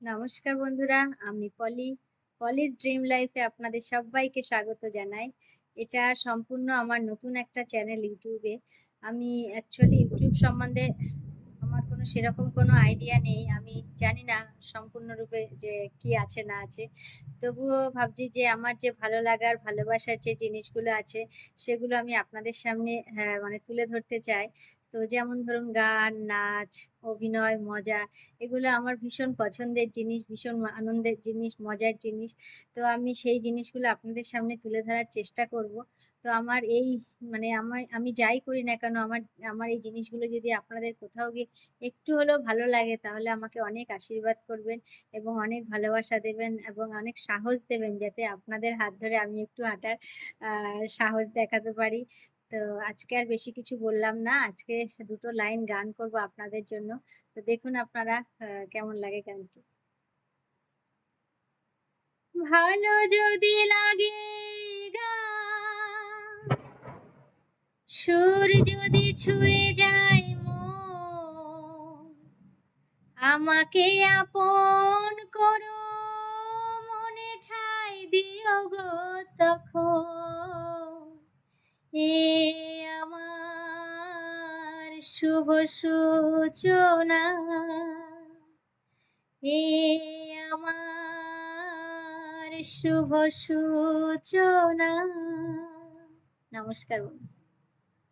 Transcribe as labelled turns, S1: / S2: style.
S1: নমস্কার বন্ধুরা, আমি পলি। পলিস ড্রিম লাইফে আপনাদের সব্বাইকে স্বাগত জানাই। এটা সম্পূর্ণ আমার নতুন একটা চ্যানেল ইউটিউবে। আমি অ্যাকচুয়ালি ইউটিউব সম্বন্ধে আমার সেরকম কোনো আইডিয়া নেই। আমি জানি না সম্পূর্ণরূপে যে কি আছে না আছে। তবুও ভাবছি যে আমার যে ভালো লাগার, ভালোবাসার যে জিনিসগুলো আছে, সেগুলো আমি আপনাদের সামনে তুলে ধরতে চাই। তো যেমন ধরুন গান, নাচ, অভিনয়, মজা এগুলো আমার ভীষণ পছন্দের জিনিস, ভীষণ আনন্দের জিনিস, মজার জিনিস। তো আমি সেই জিনিসগুলো আপনাদের সামনে তুলে ধরার চেষ্টা করব। তো আমার এই আমি যাই করি না কেন আমার আমার এই জিনিসগুলো যদি আপনাদের কোথাও গিয়ে একটু হলেও ভালো লাগে তাহলে আমাকে অনেক আশীর্বাদ করবেন এবং অনেক ভালোবাসা দেবেন এবং অনেক সাহস দেবেন যাতে আপনাদের হাত ধরে আমি একটু হাঁটার সাহস দেখাতে পারি। তো আজকে আর বেশি কিছু বললাম না। আজকে দুটো লাইন গান করব আপনাদের জন্য। তো দেখুন আপনারা কেমন লাগে গানটি। ভালো যদি লাগে গান, সুর যদি ছুঁয়ে যায় মন, আমাকে আপন করো, মনে ঠাঁই দিও গো তখন। এ আমার শুভ সূচনা, এ আমার শুভ সূচনা। নমস্কার বন্ধু।